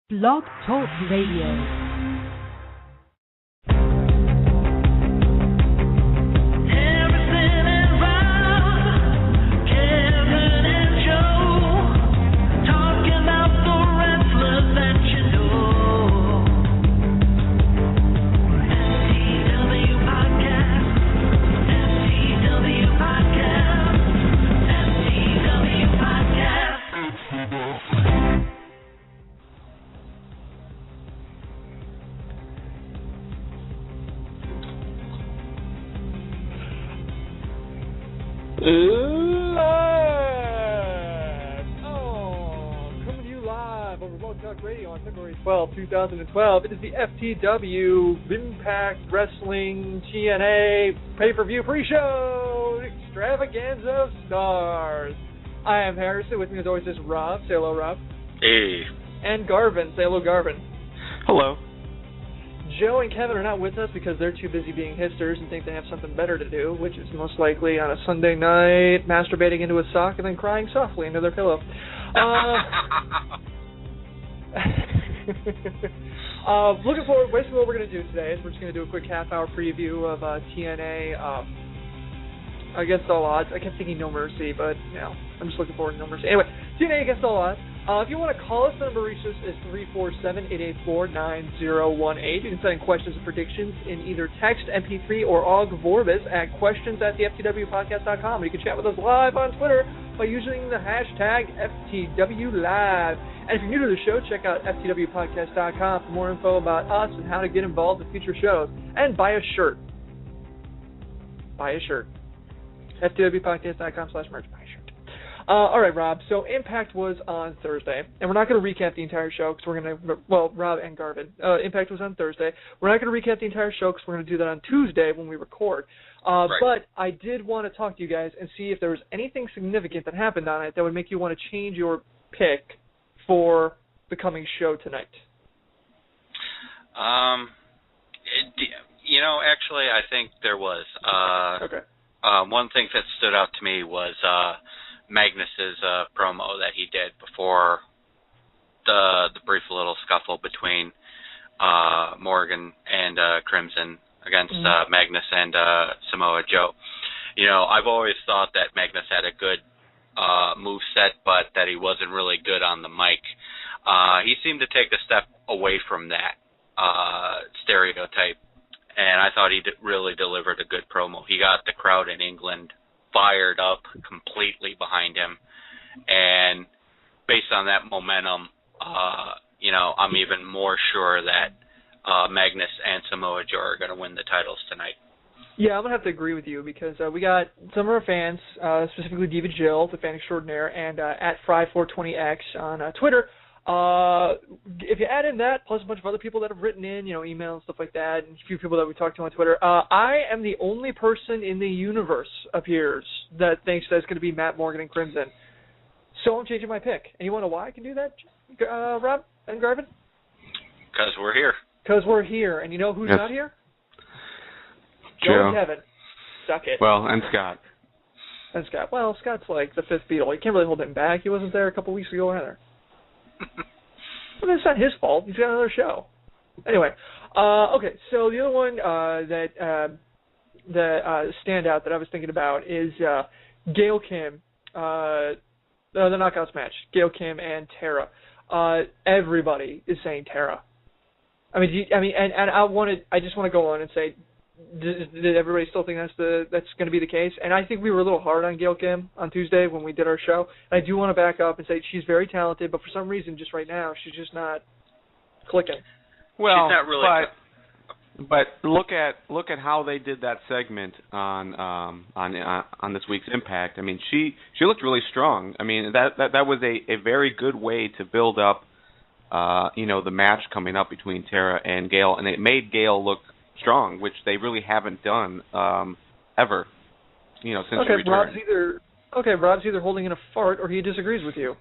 Blog Talk Radio. Coming to you live on Remote Talk Radio on February 12, 2012. It is the FTW Impact Wrestling TNA pay-per-view pre-show extravaganza of stars. I am Harrison. With me as always is Rob. Say hello, Rob. Hey. And Garvin. Say hello, Garvin. Hello. Joe and Kevin are not with us because they're too busy being hipsters and think they have something better to do, which is most likely on a Sunday night masturbating into a sock and then crying softly into their pillow. Looking forward, basically what we're going to do today is we're just going to do a quick half-hour preview of TNA Against All Odds. I kept thinking No Mercy, but, you know, I'm just looking forward to No Mercy. Anyway, TNA Against All Odds. If you want to call us, the number to reach us is 347-884-9018. You can send in questions and predictions in either text, MP3, or OGG Vorbis at questions@theftwpodcast.com. You can chat with us live on Twitter by using the hashtag FTWLive. And if you're new to the show, check out FTWpodcast.com for more info about us and how to get involved in future shows. And buy a shirt. Buy a shirt. FTWpodcast.com/merch. Buy a shirt. All right, Rob. So Impact was on Thursday, and we're not going to recap the entire show because we're going to, well, Rob and Garvin. Impact was on Thursday. We're not going to recap the entire show because we're going to do that on Tuesday when we record. Right. But I did want to talk to you guys and see if there was anything significant that happened on it that would make you want to change your pick for the coming show tonight. Actually, I think there was. Okay. One thing that stood out to me was Magnus's promo that he did before the brief little scuffle between Morgan and Crimson against Magnus and Samoa Joe. You know, I've always thought that Magnus had a good move set, but that he wasn't really good on the mic. He seemed to take a step away from that stereotype, and I thought he really delivered a good promo. He got the crowd in England fired up completely behind him, and based on that momentum, I'm even more sure that Magnus and Samoa Joe are going to win the titles tonight. Yeah, I'm going to have to agree with you because we got some of our fans, specifically Diva Jill, the fan extraordinaire, and at Fry420X on Twitter. If you add in that, plus a bunch of other people that have written in, email and stuff like that, and a few people that we talked to on Twitter, I am the only person in the universe, appears, that thinks that it's going to be Matt Morgan and Crimson. So I'm changing my pick. And you want to know why I can do that, Rob and Garvin? Because we're here. Because we're here. And you know who's not here? Joe. And Kevin. Suck it. Well, and Scott. And Scott. Well, Scott's like the fifth Beatle. You can't really hold him back. He wasn't there a couple weeks ago either. Well, it's not his fault. He's got another show. Anyway, okay. So the other one that standout that I was thinking about is Gail Kim, the Knockouts match. Gail Kim and Tara. Everybody is saying Tara. I just want to go on and say, did everybody still think that's going to be the case? And I think we were a little hard on Gail Kim on Tuesday when we did our show. And I do want to back up and say she's very talented, but for some reason, just right now, she's just not clicking. Well, she's not really but look at how they did that segment on this week's Impact. I mean, she looked really strong. I mean, that was a very good way to build up, the match coming up between Tara and Gail, and it made Gail look strong, which they really haven't done ever, since she returned. Rob's either holding in a fart or he disagrees with you.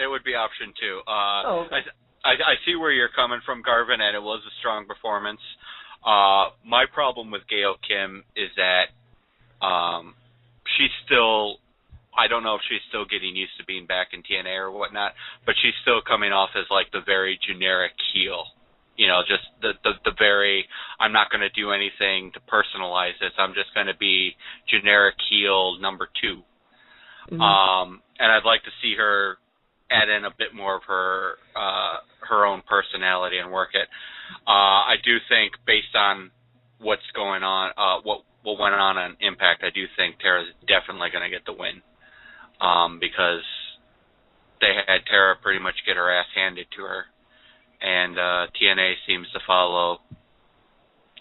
It would be option two. Okay. I see where you're coming from, Garvin, and it was a strong performance. My problem with Gail Kim is that she's still I don't know if she's still getting used to being back in TNA or whatnot, but she's still coming off as like the very generic heel. You know, just the very, I'm not going to do anything to personalize this. I'm just going to be generic heel number 2. Mm-hmm. And I'd like to see her add in a bit more of her own personality and work it. I do think, based on what's going on, what went on Impact, I do think Tara's definitely going to get the win, because they had Tara pretty much get her ass handed to her, and TNA seems to follow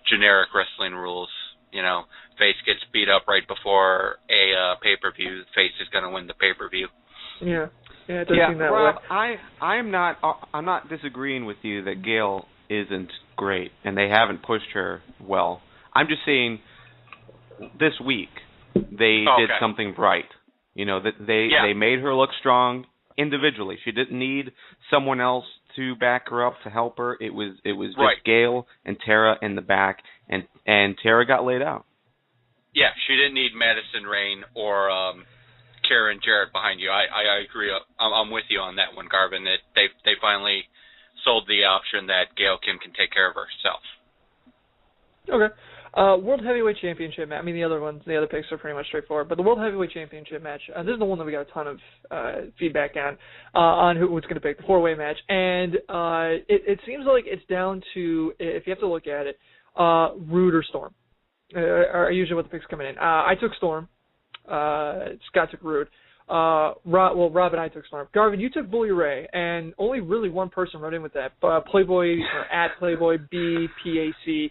generic wrestling rules. You know, face gets beat up right before a pay-per-view, face is going to win the pay-per-view. Yeah, it does seem that Rob, way. I'm not disagreeing with you that Gail isn't great and they haven't pushed her well. I'm just saying this week they did something right. You know, that they made her look strong individually. She didn't need someone else to back her up to help her. It was just Gail and Tara in the back, and Tara got laid out. Yeah, she didn't need Madison Rain or Karen Jarrett behind you. I agree. I'm with you on that one, Garvin. That they finally sold the option that Gail Kim can take care of herself. Okay. World Heavyweight Championship match. I mean, the other picks are pretty much straightforward. But the World Heavyweight Championship match, this is the one that we got a ton of feedback on who's going to pick, the 4-way match. And it seems like it's down to, if you have to look at it, Rude or Storm are usually what the picks coming in. I took Storm. Scott took Rude. Rob and I took Storm. Garvin, you took Bully Ray, and only really one person wrote in with that. Playboy, or at Playboy BPAC.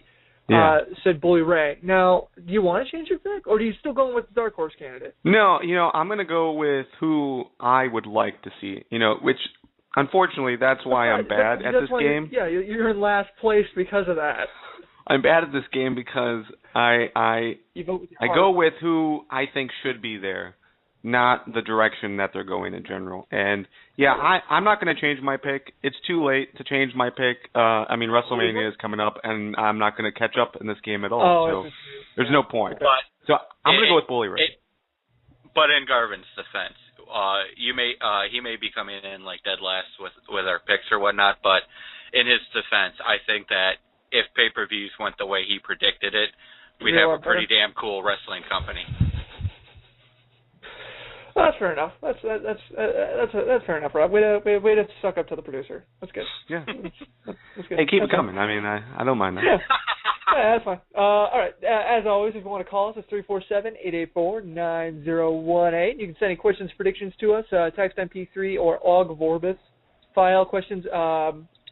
Said Bully Ray. Now, do you want to change your pick, or are you still going with the dark horse candidate? No, I'm going to go with who I would like to see. Which, unfortunately, that's why I'm bad at this game. You're in last place because of that. I'm bad at this game because I go with who I think should be there, not the direction that they're going in general. And I'm not going to change my pick. It's too late to change my pick. WrestleMania is coming up, and I'm not going to catch up in this game at all. So there's no point. So I'm going to go with Bully Ray. But in Garvin's defense, he may be coming in like dead last with our picks or whatnot. But in his defense, I think that if pay-per-views went the way he predicted it, we'd have a pretty damn cool wrestling company. That's fair enough. That's fair enough, Rob. Way to suck up to the producer. That's good. Yeah. That's good. Hey, keep it coming. I mean, I don't mind that. Yeah, that's fine. All right. As always, if you want to call us, it's 347-884-9018. You can send any questions, predictions to us. Text MP3 or OGG Vorbis file questions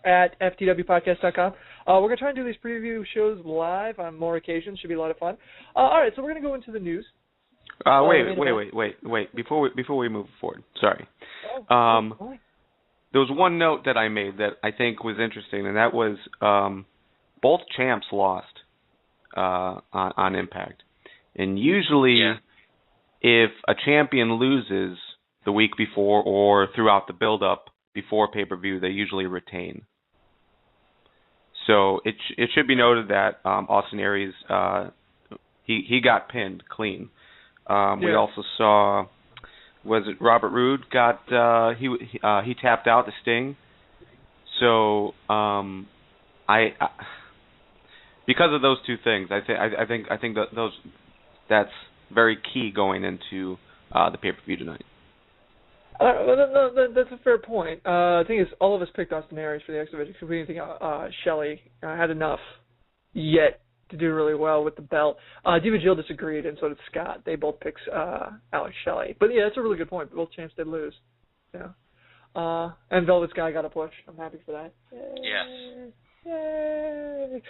at FTWpodcast.com. We're going to try and do these preview shows live on more occasions. Should be a lot of fun. All right, so we're going to go into the news. Wait. Before we move forward, sorry. There was one note that I made that I think was interesting, and that was both champs lost on Impact. And usually, if a champion loses the week before or throughout the build-up before pay-per-view, they usually retain. So it should be noted that Austin Aries, he got pinned clean. We also saw, was it Robert Roode got he tapped out to Sting. So I because of those two things, I think that that's very key going into the pay-per-view tonight. That's a fair point. The thing is, all of us picked Austin Aries for the X Division because we didn't think Shelley had enough yet to do really well with the belt. Diva Jill disagreed, and so did Scott. They both picked Alex Shelley. But yeah, that's a really good point. Both champs did lose. Yeah. And Velvet Sky got a push. I'm happy for that. Yay. Yes. Yay.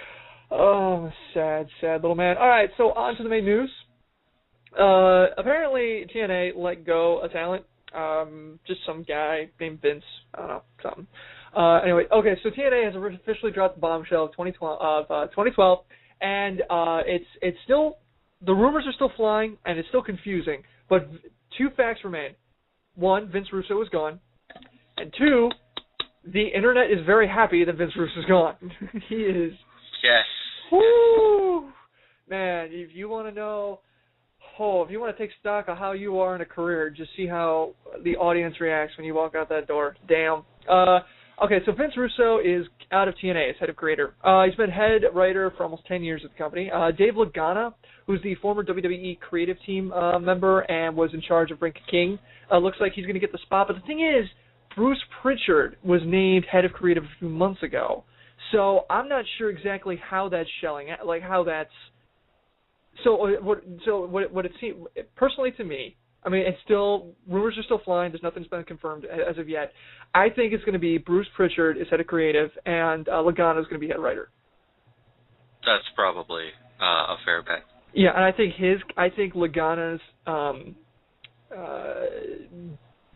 Oh, sad little man. All right, so on to the main news. Apparently, TNA let go a talent. Just some guy named Vince. I don't know, something. Anyway, okay, so TNA has officially dropped the bombshell of 2012, and it's still, the rumors are still flying, and it's still confusing, but two facts remain. One, Vince Russo is gone, and two, the internet is very happy that Vince Russo is gone. He is. Yes. Whoo! Man, if you want to know, poll. If you want to take stock of how you are in a career, just see how the audience reacts when you walk out that door. Damn. Okay, so Vince Russo is out of TNA as head of creator. He's been head writer for almost 10 years at the company. Dave Lagana, who's the former WWE creative team member and was in charge of Ring King, looks like he's going to get the spot. But the thing is, Bruce Pritchard was named head of creative a few months ago. So I'm not sure exactly how that's shelling, like how that's. So what it seems personally to me, I mean, it's still rumors are still flying. There's nothing's been confirmed as of yet. I think it's going to be Bruce Pritchard is head of creative and Lagana is going to be head writer. That's probably a fair bet. Yeah, and I think Lagana's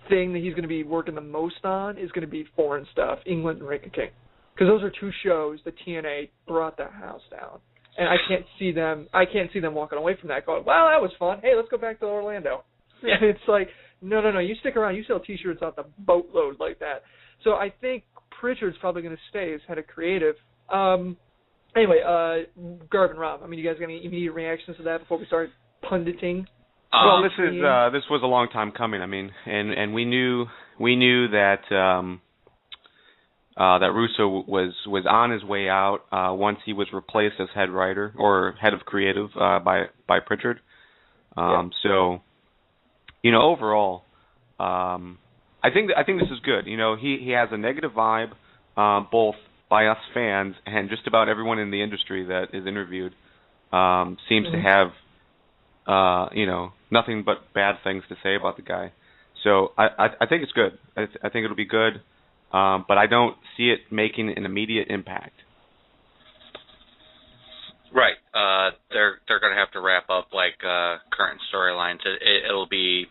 thing that he's going to be working the most on is going to be foreign stuff, England and Ring of King, because those are two shows that TNA brought the house down, and I can't see them walking away from that going, well, that was fun. Hey, let's go back to Orlando. Yeah. It's like, no, you stick around. You sell T-shirts off the boatload like that. So I think Pritchard's probably going to stay as head of creative. Anyway, Garb and Rob, I mean, you guys got any immediate reactions to that before we start punditing? Well, this was a long time coming. I mean, and we knew that that Russo was on his way out once he was replaced as head writer or head of creative by Pritchard. So, overall, I think this is good. He has a negative vibe, both by us fans and just about everyone in the industry that is interviewed seems to have nothing but bad things to say about the guy. So I think it's good. I think it'll be good, but I don't see it making an immediate impact. Right. They're going to have to wrap up current storylines. It'll be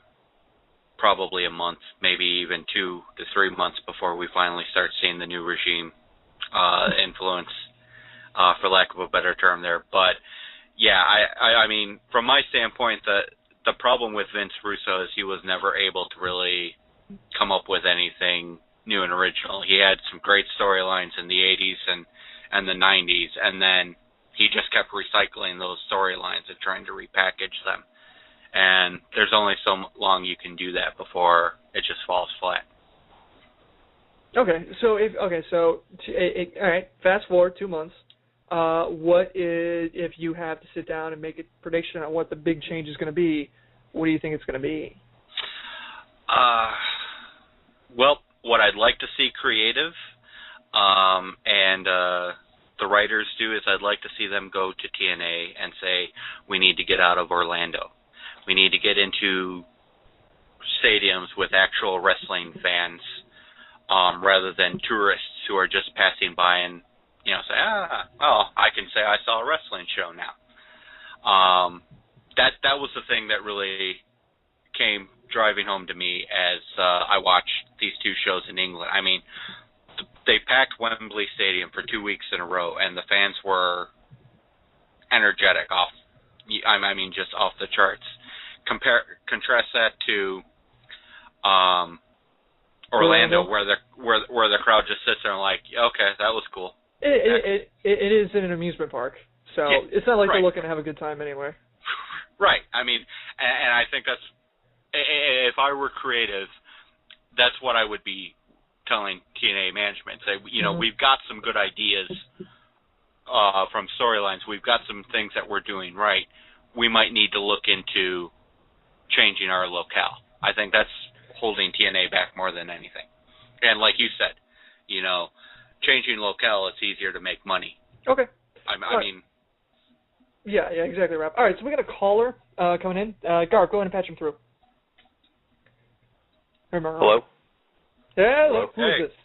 probably a month, maybe even 2 to 3 months before we finally start seeing the new regime influence, for lack of a better term there. But yeah, I mean, from my standpoint, the problem with Vince Russo is he was never able to really come up with anything new and original. He had some great storylines in the 80s and the 90s, and then he just kept recycling those storylines and trying to repackage them. And there's only so long you can do that before it just falls flat. Okay, so all right, fast forward 2 months. What is, if you have to sit down and make a prediction on what the big change is going to be, what do you think it's going to be? Well, what I'd like to see creative, and the writers do, is I'd like to see them go to TNA and say, we need to get out of Orlando. We need to get into stadiums with actual wrestling fans, rather than tourists who are just passing by and say, I can say I saw a wrestling show now. That was the thing that really came driving home to me as I watched these two shows in England. I mean, they packed Wembley Stadium for 2 weeks in a row, and the fans were energetic just off the charts. Contrast that to Orlando, where the crowd just sits there and okay, that was cool. It is in an amusement park, so yeah, it's not like they're looking to have a good time anywhere. Right. I mean, and I think that's, if I were creative, that's what I would be telling TNA management. Say, we've got some good ideas from storylines. We've got some things that we're doing right. We might need to look into changing our locale. I think that's holding TNA back more than anything. And like you said, changing locale, it's easier to make money. Okay. I mean... Yeah, exactly, Rob. All right, so we got a caller coming in. Garb, go ahead and patch him through. Hello? Yeah, hello. Who is this?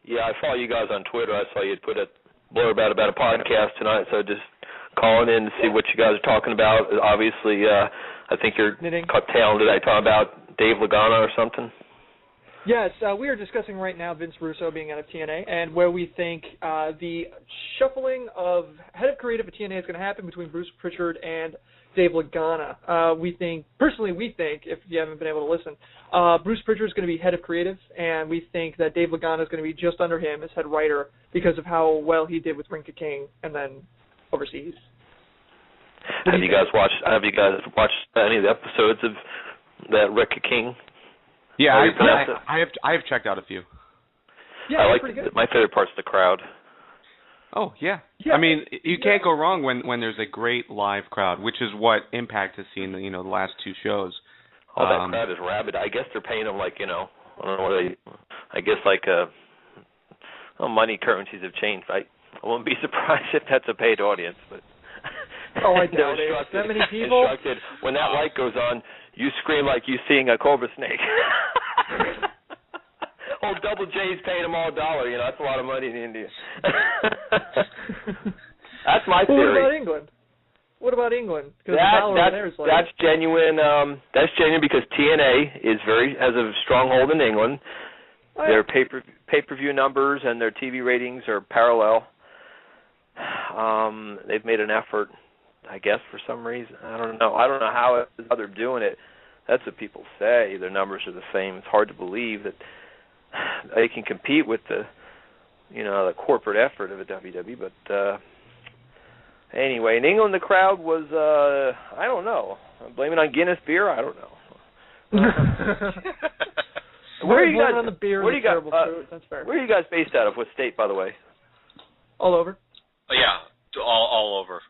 Yeah, I follow you guys on Twitter. I saw you had put a blurb out about a podcast tonight, so just calling in to see what you guys are talking about. Obviously, I think you're talented. I talk about Dave Lagana or something. Yes, we are discussing right now Vince Russo being out of TNA and where we think the shuffling of head of creative at TNA is going to happen between Bruce Pritchard and Dave Lagana. We think, if you haven't been able to listen, Bruce Pritchard is going to be head of creative, and we think that Dave Lagana is going to be just under him as head writer because of how well he did with Ring of King and then overseas. Have you guys watched any of the episodes of that Wreck-It King? Yeah, I have checked out a few. Yeah, I like pretty good. my favorite part's the crowd. Oh yeah. I mean, you can't go wrong when there's a great live crowd, which is what Impact has seen. The last two shows. Oh, that crowd is rabid. I guess they're paying them I don't know what I guess money currencies have changed. I wouldn't be surprised if that's a paid audience, but. Oh, I doubt it. That many people. When that light goes on, you scream like you seeing a cobra snake. Oh, Double J's paying them all $1. That's a lot of money in India. That's my theory. What about England? Because the dollar there is like... That's genuine. That's genuine because TNA has a stronghold in England. Oh, yeah. Their pay-per-view numbers and their TV ratings are parallel. They've made an effort, I guess, for some reason. I don't know how they're doing it. That's what people say. Their numbers are the same. It's hard to believe that they can compete with the corporate effort of a WWE. But anyway, in England, the crowd was, I don't know. I'm blaming on Guinness beer. I don't know. Where are you guys? On the beer and the terrible food. That's fair. Where are you guys based out of? What state, by the way? All over. Yeah, all over.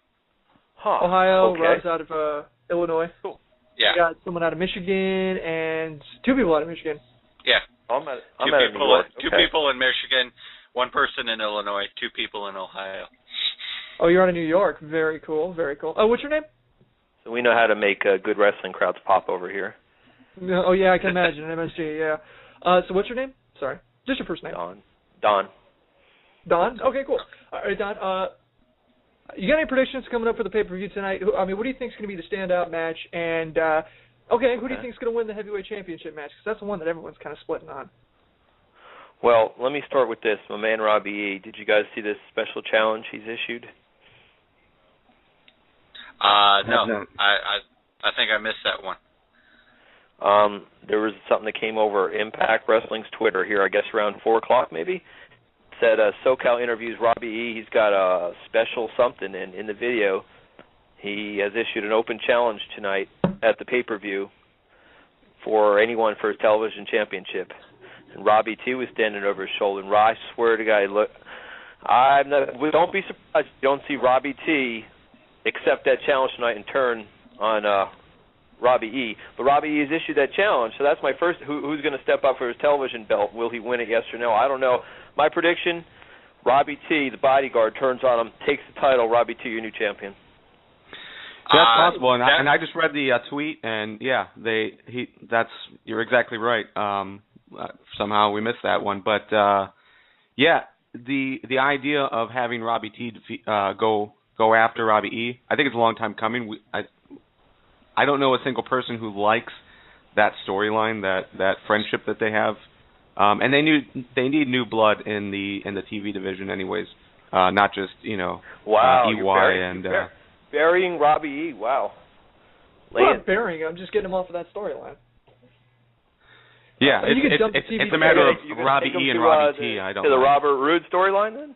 Huh. Ohio, okay. Rob's out of Illinois. Cool. Yeah. We got someone out of Michigan and two people out of Michigan. Yeah. I'm out of New York. York. Two people in Michigan, one person in Illinois, two people in Ohio. Oh, you're out of New York. Very cool, very cool. Oh, what's your name? So we know how to make good wrestling crowds pop over here. Oh, yeah, I can imagine. MSG, yeah. So what's your name? Sorry. Just your first name. Don? Okay, cool. All right, Don. You got any predictions coming up for the pay-per-view tonight? What do you think is going to be the standout match? And, who do you think is going to win the heavyweight championship match? Because that's the one that everyone's kind of splitting on. Well, let me start with this. My man Robbie E. Did you guys see this special challenge he's issued? No. I think I missed that one. There was something that came over Impact Wrestling's Twitter here, I guess around 4 o'clock maybe. Said SoCal interviews Robbie E. He's got a special something in the video. He has issued an open challenge tonight at the pay-per-view for anyone for his television championship. And Robbie T was standing over his shoulder. And I swear to God, look, don't be surprised if you don't see Robbie T accept that challenge tonight and turn on Robbie E. But Robbie E. has issued that challenge, so that's my first. Who's going to step up for his television belt? Will he win it? Yes or no? I don't know. My prediction: Robbie T., the bodyguard, turns on him, takes the title. Robbie T., your new champion. That's possible, and I just read the tweet, and yeah, you're exactly right. Somehow we missed that one, but yeah, the idea of having Robbie T. go after Robbie E. I think it's a long time coming. I don't know a single person who likes that storyline, that friendship that they have, and they need new blood in the TV division, anyways. Not just wow, EY and burying Robbie E. Wow. I'm not burying him. I'm just getting him off of that storyline. Yeah, it's a matter of Robbie E. and Robbie T. I don't know. To the Robert Roode storyline then?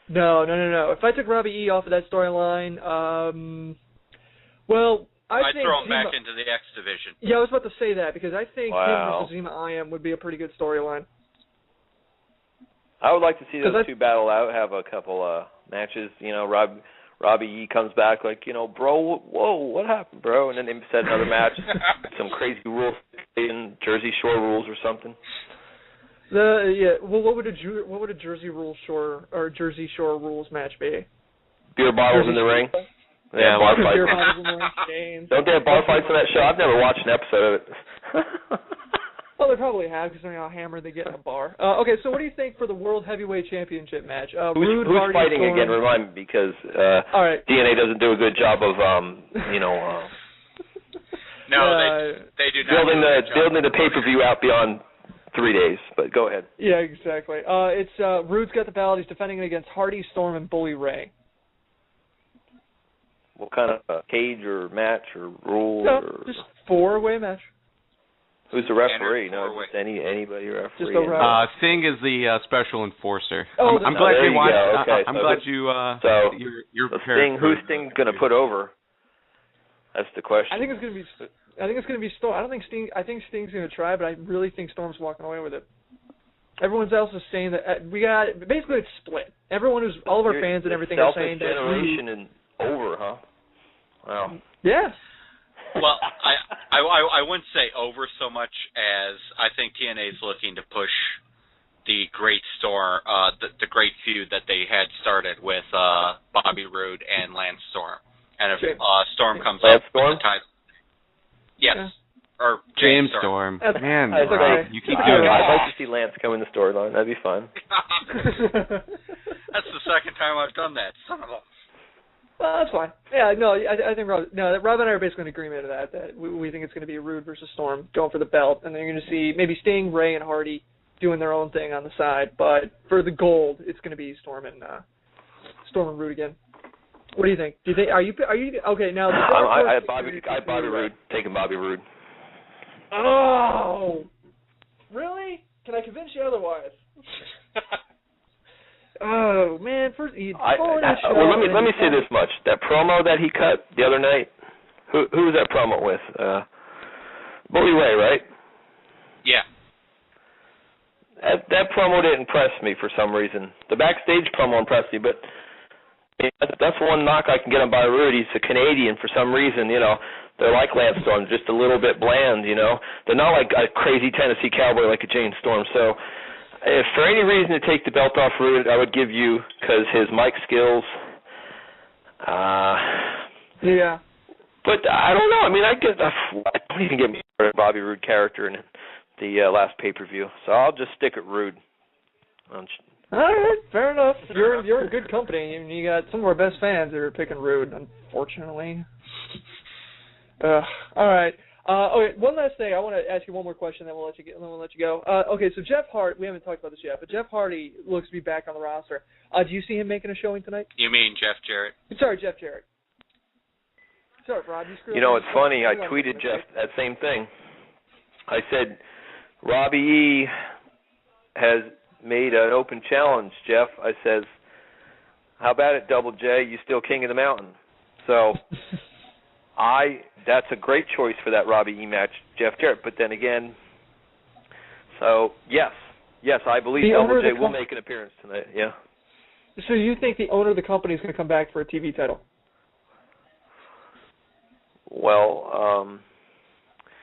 No. If I took Robbie E. off of that storyline, well, I'd throw him back into the X division. Yeah, I was about to say that because I think him versus Zima I Am would be a pretty good storyline. I would like to see those two battle out, have a couple matches. Robbie E. comes back like, bro, whoa, what happened, bro? And then they set another match, some crazy rules, Jersey Shore rules or something. Well, what would a Jersey Shore rules match be? Beer bottles in the ring. Yeah, bar fights. Beer bottles in the ring. Games. Don't they have bar fights on that show? I've never watched an episode of it. Well, they probably have because how hammered they get in a bar. Okay, so what do you think for the World Heavyweight Championship match? Who's fighting Storm? again? Remind me, because all right. TNA doesn't do a good job of, No, they do not. Building the pay-per-view out beyond 3 days, but go ahead. Yeah, exactly. It's Rude's got the ballot. He's defending it against Hardy, Storm, and Bully Ray. What kind of cage or match or rule? No, just 4-way match. Who's the referee? No, just anybody referee. Just a referee. Singh is the special enforcer. Oh, I'm glad you watched. Okay, I'm glad you. So you're prepared. Who's Sting going to put over? That's the question. I think it's going to be Storm. I don't think Sting. I think Sting's going to try, but I really think Storm's walking away with it. Everyone else is saying that we got basically it's split. All of our fans and everything are saying that generation and over, huh? Wow. Yeah. Well, I wouldn't say over so much as I think TNA is looking to push the great the great feud that they had started with Bobby Roode and Lance Storm. And if Storm comes Lance up Storm? with the title, yes, Yeah. or James Storm. Man, That's okay. you keep doing I'd it. like to see Lance come in the storyline. That'd be fun. That's the second time I've done that. Son of a. Well, that's fine. Yeah, no, I think Rob and I are basically in agreement of that we think it's going to be Roode versus Storm going for the belt, and then you're going to see maybe Sting, Ray, and Hardy doing their own thing on the side, but for the gold, it's going to be Storm and Roode again. What do you think? Are you okay now? I had Bobby Roode. Taking Bobby Roode. Oh, really? Can I convince you otherwise? Oh man! First, let me say this much: that promo that he cut the other night. Who was that promo with? Bully Ray, right? Yeah. That promo didn't impress me for some reason. The backstage promo impressed me, but that's one knock I can get on Bobby Roode. He's a Canadian for some reason. They're like Lance Storm, just a little bit bland. They're not like a crazy Tennessee cowboy like a James Storm. So. If for any reason to take the belt off Roode, I would give you, because his mic skills. Yeah. But I don't know. I mean, I don't even get me started on Bobby Roode character in the last pay-per-view. So I'll just stick at Roode. All right, fair enough. You're in good company. You got some of our best fans that are picking Roode, unfortunately. All right. Okay, one last thing. I want to ask you one more question, then we'll let you go. Okay, so Jeff Hardy, we haven't talked about this yet, but Jeff Hardy looks to be back on the roster. Do you see him making a showing tonight? You mean Jeff Jarrett? Sorry, Jeff Jarrett. Sorry, Rob. It's funny. I tweeted Jeff that same thing. I said, Robbie E. has made an open challenge, Jeff. I says, how about it, Double J? You still king of the mountain. So... that's a great choice for that Robbie E match, Jeff Jarrett. But then again, so yes, I believe Double J will make an appearance tonight. Yeah. So you think the owner of the company is going to come back for a TV title? Well,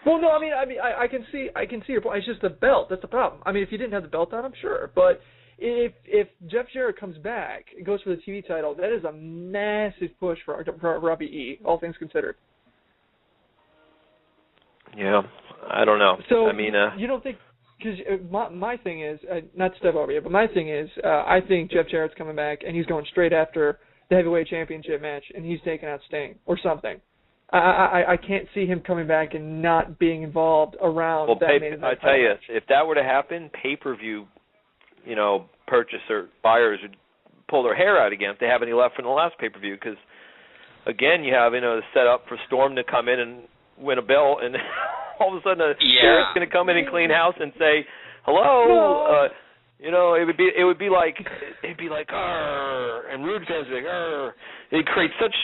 no. I mean, I can see your point. It's just the belt. That's the problem. I mean, if you didn't have the belt on, I'm sure, but. If Jeff Jarrett comes back and goes for the TV title, that is a massive push for Robbie E., all things considered. Yeah, I don't know. So, I mean, you don't think, because my thing is, not to step over you, but my thing is, I think Jeff Jarrett's coming back and he's going straight after the heavyweight championship match and he's taking out Sting or something. I can't see him coming back and not being involved around that main event. I tell you, if that were to happen, pay-per-view buyers would pull their hair out again if they have any left from the last pay-per-view, because, again, you have, the setup for Storm to come in and win a belt, and all of a sudden Jarrett's going to come in and clean house and say, hello, it would be like, arr, and Roode fans would be like, arr. It'd create such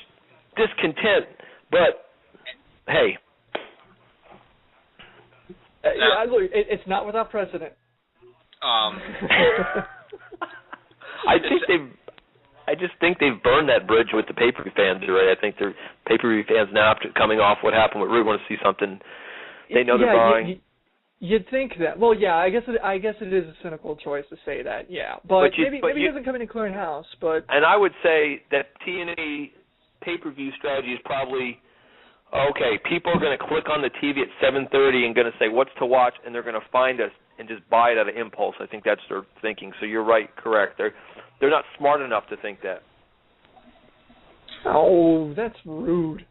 discontent, but, hey. Look, it's not without precedent. I just think they've burned that bridge with the pay-per-view fans already. I think the pay-per-view fans now, after coming off what happened with Roode, want to see something they know they're buying. You'd think that. Well, yeah, I guess it is a cynical choice to say that. Yeah, but maybe he doesn't come in and clear house. But and I would say that TNA pay-per-view strategy is probably. Okay, people are going to click on the TV at 7:30 and going to say, what's to watch, and they're going to find us and just buy it out of impulse. I think that's their thinking. So you're right, correct. They're not smart enough to think that. Oh, that's rude.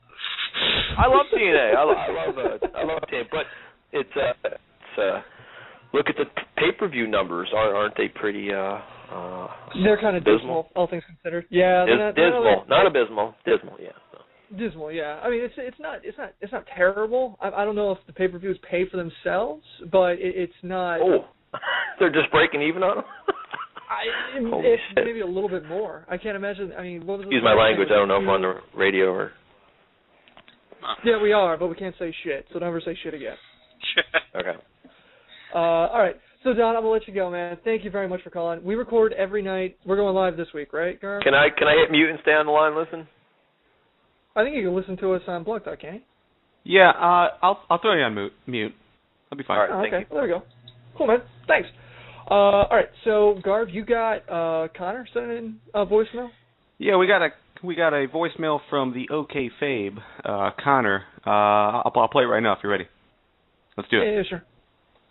I love TNA. I love TNA, but it's look at the pay-per-view numbers. Aren't they pretty? They're kind of dismal, all things considered. Yeah, dismal, not abysmal. Dismal, yeah. Dismal, yeah. I mean, it's not terrible. I don't know if the pay-per-views pay for themselves, but it's not. Oh, they're just breaking even on them. It's maybe a little bit more. I can't imagine. I mean, what was excuse my language. I don't know if I'm on the radio or. Yeah, we are, but we can't say shit, so don't ever say shit again. Okay. All right. So, Don, I'm going to let you go, man. Thank you very much for calling. We record every night. We're going live this week, right, Garv? Can I hit mute and stay on the line and listen? I think you can listen to us on Blog Talk, can't you? Yeah, I'll throw you on mute. I'll be fine. All right, okay. Well, there we go. Cool, man. Thanks. All right. So, Garv, you got Connor sending in a voicemail? Yeah, we got a voicemail from the OK Fabe, Connor. I'll play it right now if you're ready. Let's do it. Yeah, sure.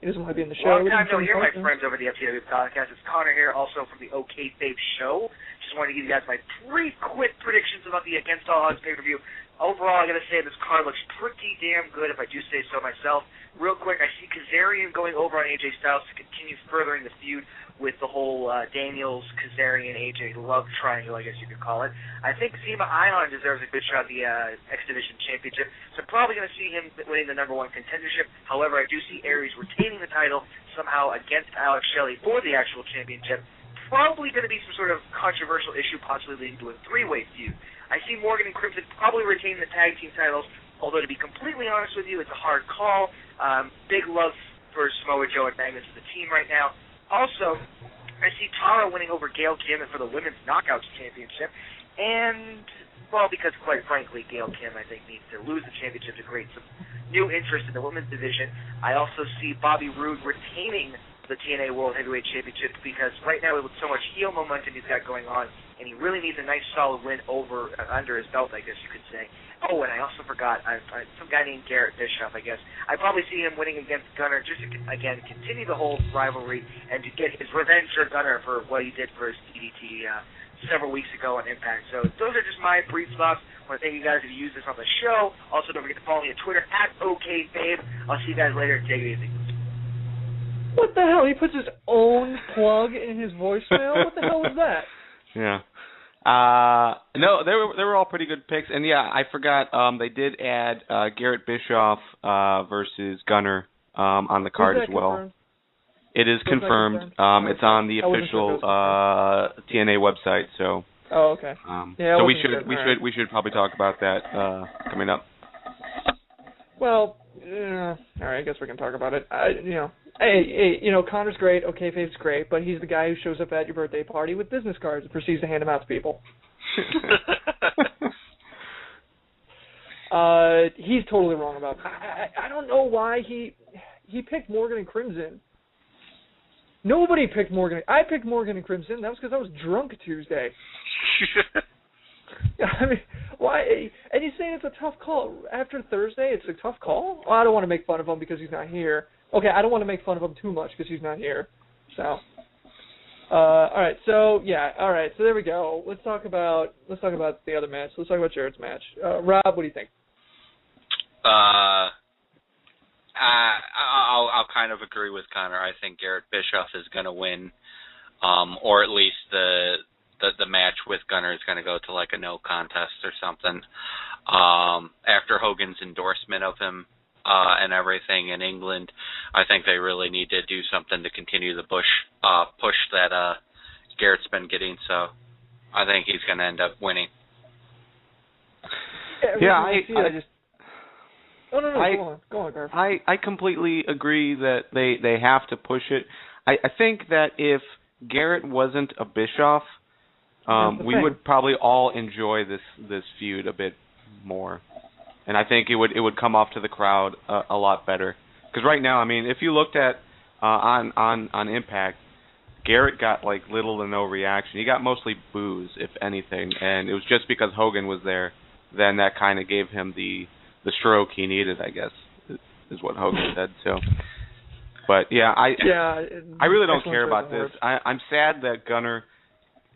He doesn't want to be in the show. Long time no hear, my friends over the FTW podcast. It's Connor here, also from the OK Fabe show. Just wanted to give you guys my 3 quick predictions about the Against All Odds pay-per-view. Overall, I got to say this card looks pretty damn good, if I do say so myself. Real quick, I see Kazarian going over on AJ Styles to continue furthering the feud with the whole Daniels, Kazarian, AJ love triangle, I guess you could call it. I think Zema Ion deserves a good shot at the X Division Championship, so I'm probably going to see him winning the #1 contendership. However, I do see Aries retaining the title somehow against Alex Shelley for the actual championship. Probably going to be some sort of controversial issue, possibly leading to a 3-way feud. I see Morgan and Crimson probably retain the tag team titles, although to be completely honest with you, it's a hard call. Big love for Samoa Joe and Magnus as a team right now. Also, I see Tara winning over Gail Kim for the Women's Knockouts Championship. And, well, because quite frankly, Gail Kim, I think, needs to lose the championship to create some new interest in the women's division. I also see Bobby Roode retaining the TNA World Heavyweight Championship because right now with so much heel momentum he's got going on, and he really needs a nice solid win under his belt, I guess you could say. Oh, and I also forgot, some guy named Garrett Bischoff, I guess. I probably see him winning against Gunner just to, again, continue the whole rivalry and to get his revenge for Gunner for what he did for his DDT several weeks ago on Impact. So those are just my brief thoughts. I want to thank you guys if you use this on the show. Also, don't forget to follow me on Twitter, @OKFabe. I'll see you guys later. Take it easy. What the hell? He puts his own plug in his voicemail? What the hell was that? Yeah. No, they were all pretty good picks, and yeah, I forgot. They did add Garrett Bischoff versus Gunner on the card as well. Confirmed? It is confirmed. It's on the official TNA website. So. Oh, okay. Yeah. So we should probably talk about that coming up. Well, all right. I guess we can talk about it. Hey, Connor's great. Okay, Fave's great, but he's the guy who shows up at your birthday party with business cards and proceeds to hand them out to people. He's totally wrong about that. I don't know why he picked Morgan and Crimson. Nobody picked Morgan. I picked Morgan and Crimson. That was because I was drunk Tuesday. I mean, why? And you're saying it's a tough call after Thursday? It's a tough call? Well, I don't want to make fun of him because he's not here. Okay, I don't want to make fun of him too much because he's not here. So, all right. So there we go. Let's talk about the other match. Let's talk about Jared's match. Rob, what do you think? I'll kind of agree with Connor. I think Garrett Bischoff is going to win, or at least the match with Gunner is going to go to like a no contest or something. After Hogan's endorsement of him and everything in England, I think they really need to do something to continue the push that Garrett's been getting. So I think he's going to end up winning. Go on, Garth. I completely agree that they have to push it. I think that if Garrett wasn't a Bischoff, we would probably all enjoy this feud a bit more, and I think it would come off to the crowd a lot better. Because right now, I mean, if you looked at on Impact, Garrett got like little to no reaction. He got mostly boos, if anything, and it was just because Hogan was there. Then that kind of gave him the stroke he needed, I guess, is what Hogan said. So, but yeah, I really don't care about this. I'm sad that Gunner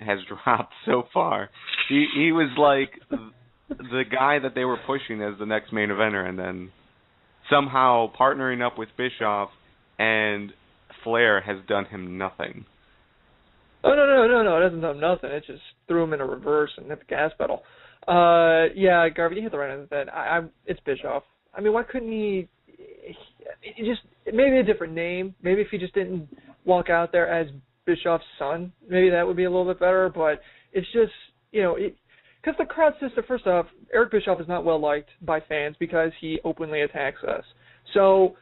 has dropped so far. He was like the guy that they were pushing as the next main eventer, and then somehow partnering up with Bischoff and Flair has done him nothing. Oh, no, it hasn't done nothing. It just threw him in a reverse and hit the gas pedal. Yeah, Garvey, you hit the right end of the bed. It's Bischoff. I mean, why couldn't he just maybe a different name? Maybe if he just didn't walk out there as Bischoff's son, maybe that would be a little bit better. But it's just, because the crowd system. First off, Eric Bischoff is not well liked by fans because he openly attacks us. So,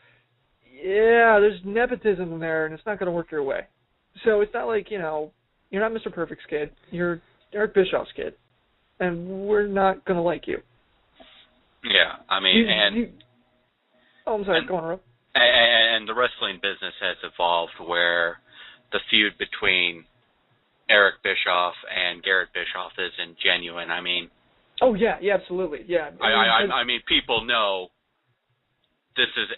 yeah, there's nepotism in there, and it's not going to work your way. So it's not like, you're not Mr. Perfect's kid. You're Eric Bischoff's kid, and we're not going to like you. Yeah, I mean, I'm sorry, go on, Rob. And the wrestling business has evolved where the feud between Eric Bischoff and Garrett Bischoff isn't genuine. I mean, oh yeah, absolutely, yeah. I mean, people know this is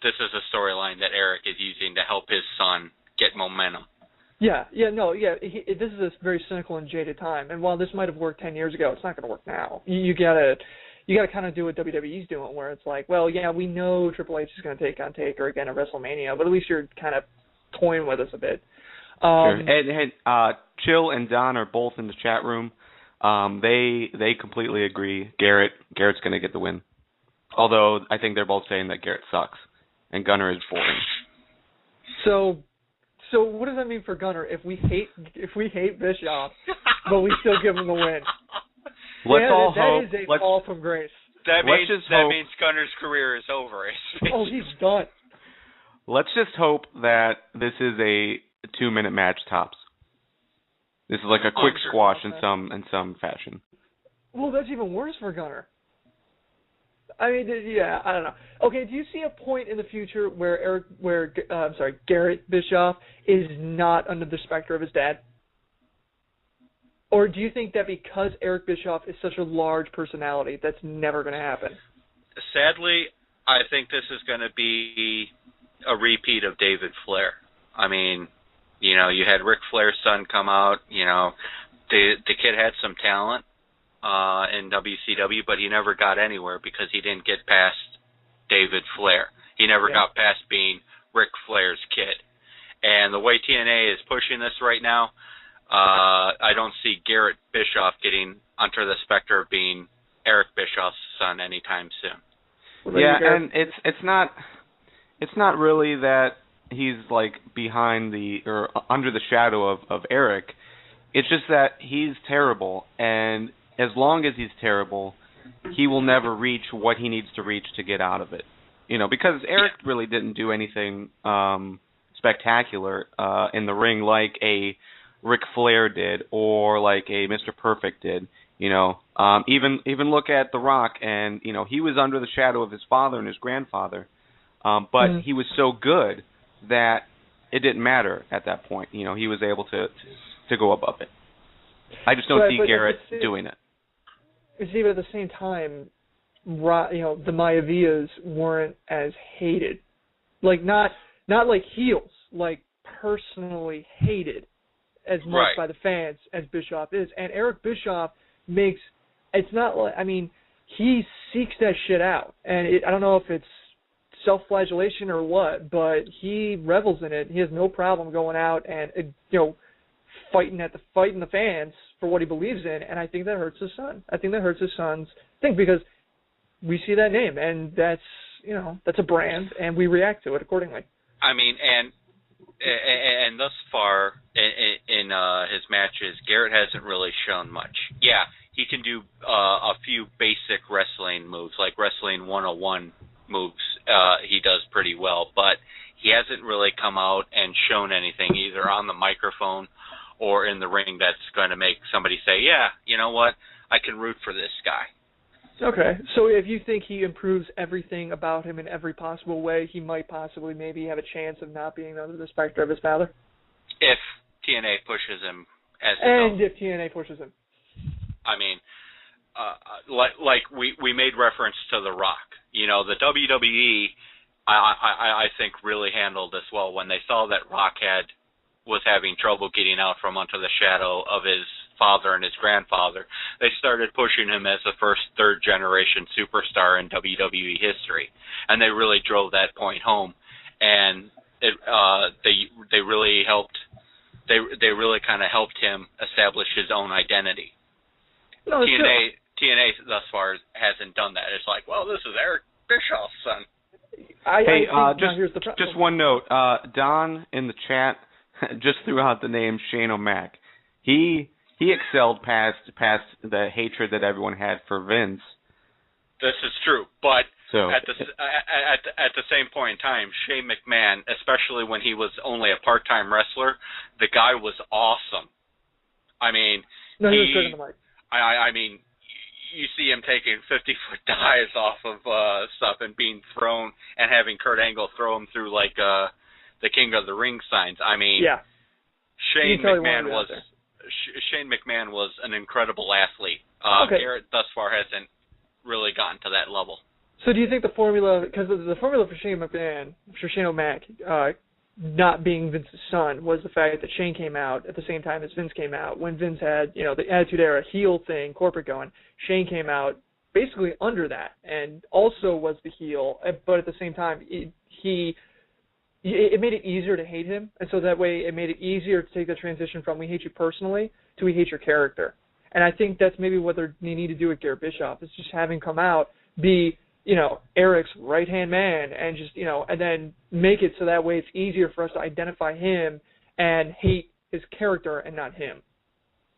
this is a storyline that Eric is using to help his son get momentum. Yeah. This is a very cynical and jaded time, and while this might have worked 10 years ago, it's not going to work now. You gotta kind of do what WWE's doing, where it's like, well, yeah, we know Triple H is going to take on Taker again at WrestleMania, but at least you're kind of toying with us a bit. Sure. And Chill and Don are both in the chat room. They completely agree. Garrett's going to get the win. Although I think they're both saying that Garrett sucks and Gunner is boring. So what does that mean for Gunner if we hate Bischoff, but we still give him the win? Let's all hope. That is a fall from grace. That means Gunner's career is over. Oh, he's done. Let's just hope that this is a 2-minute match tops. This is like a quick squash in some fashion. Well, that's even worse for Gunner. I mean, yeah, I don't know. Okay, do you see a point in the future where Garrett Bischoff is not under the specter of his dad? Or do you think that because Eric Bischoff is such a large personality, that's never going to happen? Sadly, I think this is going to be a repeat of David Flair. I mean, you had Ric Flair's son come out. The kid had some talent in WCW, but he never got anywhere because he didn't get past David Flair. He never got past being Ric Flair's kid. And the way TNA is pushing this right now, I don't see Garrett Bischoff getting under the specter of being Eric Bischoff's son anytime soon. Yeah, and it's not really that he's like behind or under the shadow of Eric. It's just that he's terrible, and as long as he's terrible, he will never reach what he needs to reach to get out of it. Because Eric really didn't do anything spectacular in the ring like a Ric Flair did or like a Mr. Perfect did. Even look at The Rock, and he was under the shadow of his father and his grandfather, but he was so good that it didn't matter at that point. He was able to go above it. I just don't see Garrett doing it. See, but at the same time, the Mayavias weren't as hated, like not like heels, like personally hated as much by the fans as Bischoff is. And Eric Bischoff it's not like, I mean, he seeks that shit out, and I don't know if it's self-flagellation or what, but he revels in it. He has no problem going out and fighting the fans for what he believes in, and I think that hurts his son. I think that hurts his son's thing because we see that name, and that's a brand, and we react to it accordingly. I mean, and thus far in his matches, Garrett hasn't really shown much. Yeah, he can do a few basic wrestling moves, like Wrestling 101 moves. He does pretty well, but he hasn't really come out and shown anything either on the microphone or in the ring that's going to make somebody say, yeah, you know what, I can root for this guy. Okay, so if you think he improves everything about him in every possible way, he might possibly maybe have a chance of not being under the specter of his father? If TNA pushes him as if TNA pushes him. I mean, like we made reference to The Rock. The WWE, I think, really handled this well when they saw that Rock was having trouble getting out from under the shadow of his father and his grandfather. They started pushing him as the first third-generation superstar in WWE history, and they really drove that point home. And they really helped. They really kind of helped him establish his own identity. No, TNA thus far hasn't done that. It's like, well, this is Eric Bischoff's son. Just one note. Don in the chat just threw out the name Shane O'Mac. He he excelled past the hatred that everyone had for Vince. This is true, but so, at the same point in time, Shane McMahon, especially when he was only a part-time wrestler, the guy was awesome. I mean, no, he was good in the mic. I mean, you see him taking 50-foot dives off of stuff and being thrown, and having Kurt Angle throw him through like the King of the Ring signs. I mean, yeah. Shane McMahon was an incredible athlete. Garrett thus far hasn't really gotten to that level. So do you think the formula, because the formula for Shane O'Mac, not being Vince's son, was the fact that Shane came out at the same time as Vince came out. When Vince had, the Attitude Era heel thing, corporate going, Shane came out basically under that and also was the heel, but at the same time, it made it easier to hate him, and so that way it made it easier to take the transition from we hate you personally to we hate your character. And I think that's maybe what they need to do with Garrett Bischoff, is just have him come out, be, Eric's right-hand man, and just, and then make it so that way it's easier for us to identify him and hate his character and not him.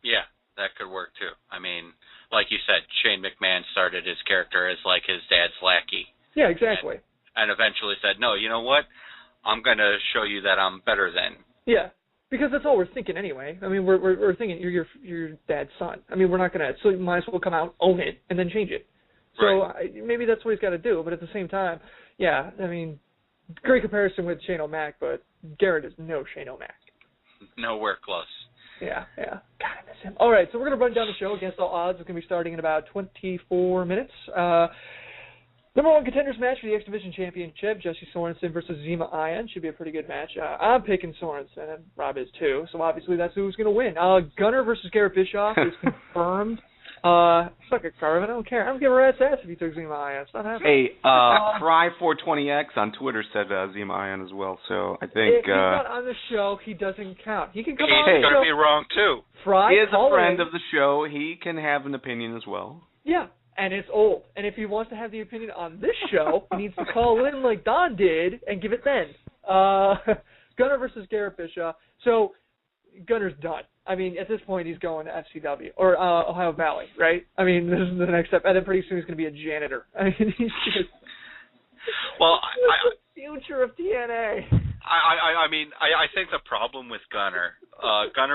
Yeah, that could work too. I mean, like you said, Shane McMahon started his character as like his dad's lackey. Yeah, exactly. And eventually said, no, you know what? I'm going to show you that I'm better than. Yeah, because that's all we're thinking anyway. I mean, we're thinking you're your dad's son. I mean, we're not going to, so you might as well come out, own it, and then change it. So right. Maybe that's what he's got to do. But at the same time, yeah, I mean, great comparison with Shane O'Mac, but Garrett is no Shane O'Mac. Nowhere close. Yeah. God, I miss him. All right, so we're going to run down the show against all odds. It's going to be starting in about 24 minutes. Number one contenders match for the X Division Championship, Jesse Sorensen versus Zema Ion. Should be a pretty good match. I'm picking Sorensen, and Rob is too, so obviously that's who's going to win. Gunner versus Garrett Bischoff is confirmed. Suck it, Carvin. I don't care. I don't give a rat's ass if he took Zema Ion. It's not happening. Hey, Cry420X on Twitter said Zema Ion as well, so I think... If he's not on the show, he doesn't count. He can come on the show. He's going to be wrong, too. Fry, he is a friend of the show. He can have an opinion as well. Yeah. And it's old. And if he wants to have the opinion on this show, he needs to call in like Don did and give it then. Gunner versus Garrett Bischoff. So Gunner's done. I mean, at this point, he's going to FCW or Ohio Valley, right? I mean, this is the next step. And then pretty soon he's going to be a janitor. I mean, he's just... Well, the future of TNA. I think the problem with Gunner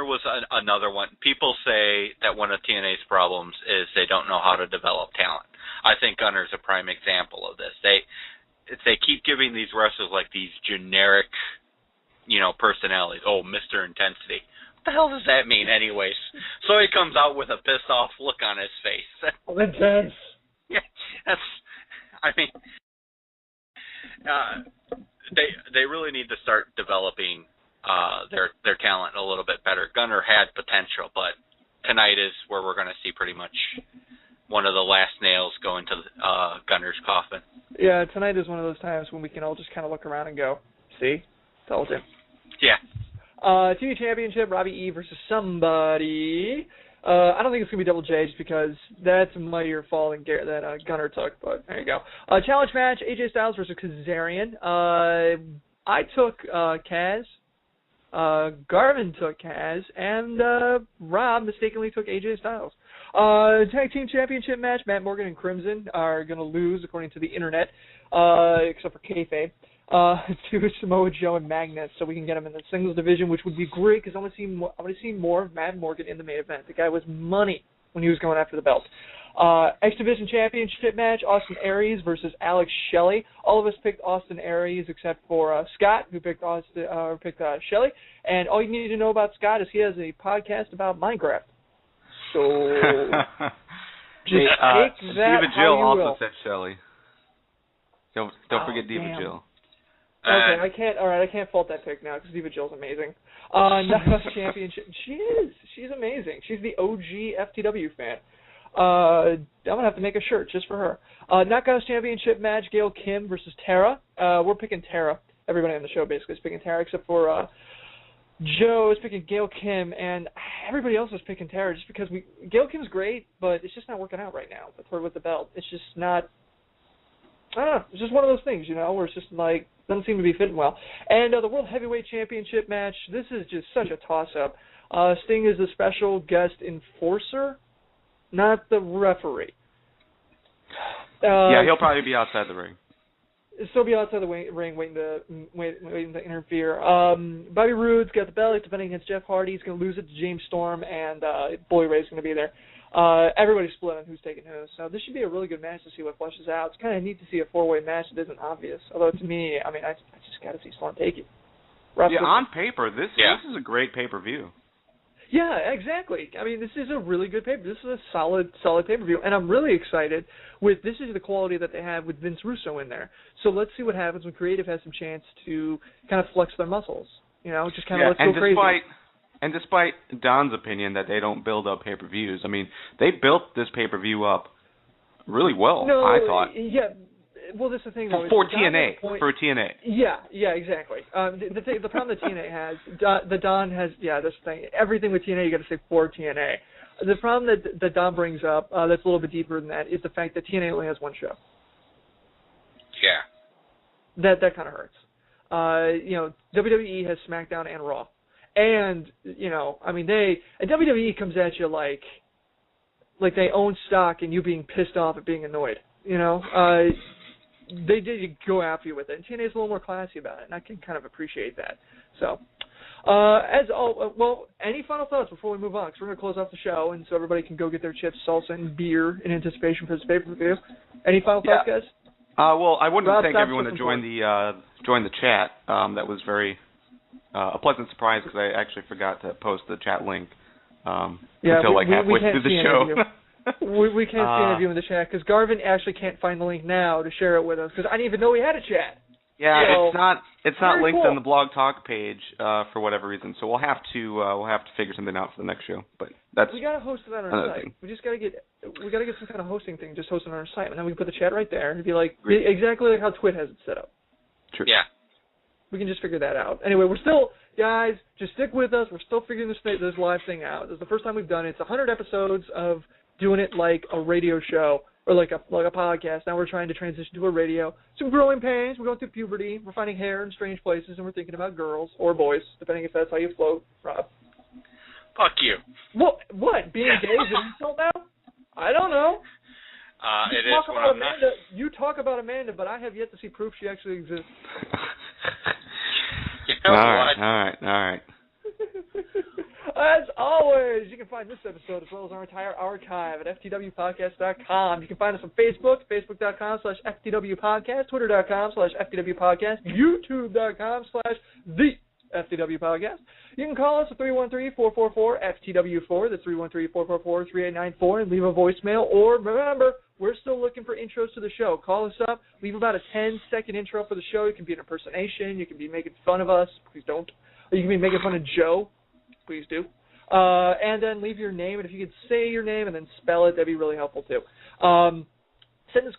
was another one. People say that one of TNA's problems is they don't know how to develop talent. I think Gunner's a prime example of this. They keep giving these wrestlers like these generic, personalities. Oh, Mr. Intensity. What the hell does that mean, anyways? So he comes out with a pissed off look on his face. Oh, intense. Yeah, They really need to start developing their talent a little bit better. Gunner had potential, but tonight is where we're going to see pretty much one of the last nails go into Gunner's coffin. Yeah, tonight is one of those times when we can all just kind of look around and go, see? Told you. Yeah. TV Championship, Robbie E versus somebody. I don't think it's going to be Double J just because that's a mightier fall than that Gunner took, but there you go. Challenge match, AJ Styles versus Kazarian. I took Kaz. Garvin took Kaz, and Rob mistakenly took AJ Styles. Tag Team Championship match, Matt Morgan and Crimson are going to lose, according to the internet, except for kayfabe, to Samoa Joe and Magnus, so we can get them in the singles division, which would be great because I want to see more of Matt Morgan in the main event. The guy was money when he was going after the belt. X Division Championship match, Austin Aries versus Alex Shelley. All of us picked Austin Aries except for Scott, who picked Shelley. And all you need to know about Scott is he has a podcast about Minecraft. So just take that Diva how Jill you also will. said Shelley. Don't forget Diva damn. Jill. Okay, I can't. All right, I can't fault that pick now because Diva Jill's amazing. Knockouts Championship. She's amazing. She's the OG FTW fan. I'm gonna have to make a shirt just for her. Knockouts Championship match: Gail Kim versus Tara. We're picking Tara. Everybody on the show basically is picking Tara except for Joe is picking Gail Kim, and everybody else is picking Tara just because Gail Kim's great, but it's just not working out right now with her with the belt. It's just not. I don't know. It's just one of those things, where it's just like doesn't seem to be fitting well. And the World Heavyweight Championship match. This is just such a toss-up. Sting is a special guest enforcer, not the referee. Yeah, he'll probably be outside the ring. Still be outside the ring waiting to interfere. Bobby Roode's got the belt. He's defending against Jeff Hardy. He's going to lose it to James Storm, and Bully Ray's going to be there. Everybody's split on who's taking who. So this should be a really good match to see what flushes out. It's kind of neat to see a four-way match that isn't obvious. Although to me, I mean, I just got to see Storm take it. On paper, this is a great pay-per-view. Yeah, exactly. I mean, this is a really good pay-per-view. This is a solid pay-per-view, and I'm really excited with this is the quality that they have with Vince Russo in there. So let's see what happens when Creative has some chance to kind of flex their muscles. Just kind of let's go crazy. And despite Don's opinion that they don't build up pay-per-views, I mean, they built this pay-per-view up really well, I thought. Yeah. Well, that's the thing, though. For TNA. Yeah, exactly. The problem that TNA has, the Don has, that's the thing. Everything with TNA, you got to say for TNA. The problem that Don brings up, that's a little bit deeper than that, is the fact that TNA only has one show. Yeah. That kind of hurts. WWE has SmackDown and Raw, and I mean and WWE comes at you like they own stock and you being pissed off at being annoyed. They did go after you with it. And TNA is a little more classy about it, and I can kind of appreciate that. So, any final thoughts before we move on? Because we're going to close off the show, and so everybody can go get their chips, salsa, and beer in anticipation for this pay-per-view. Any final thoughts, guys? Well, I wanted to thank everyone that joined the chat. That was very a pleasant surprise because I actually forgot to post the chat link until halfway through the show. We can't see any of you in the chat because Garvin actually can't find the link now to share it with us because I didn't even know we had a chat. Yeah, so, it's not linked on the Blog Talk page for whatever reason. So we'll have to figure something out for the next show. But we gotta host it on our site. We gotta get some kind of hosting thing. Just host it on our site, and then we can put the chat right there. It'd be exactly like how Twit has it set up. True. Yeah. We can just figure that out. Anyway, we're still, guys, just stick with us. We're still figuring this live thing out. This is the first time we've done it. It's 100 episodes of doing it like a radio show or like a podcast. Now we're trying to transition to a radio. Some growing pains. We're going through puberty. We're finding hair in strange places, and we're thinking about girls or boys, depending if that's how you float, Rob. Fuck you. What? Being gay is an insult now? I don't know. It is when I'm not. You talk about Amanda, but I have yet to see proof she actually exists. All right. As always, you can find this episode as well as our entire archive at ftwpodcast.com. You can find us on Facebook, facebook.com/ftwpodcast, twitter.com/ftwpodcast, youtube.com/theftwpodcast. You can call us at 313-444-FTW4. That's 313-444-3894 and leave a voicemail. Or remember, we're still looking for intros to the show. Call us up. Leave about a 10-second intro for the show. You can be an impersonation. You can be making fun of us. Please don't. Or you can be making fun of Joe. Please do. And then leave your name. And if you could say your name and then spell it, that'd be really helpful too.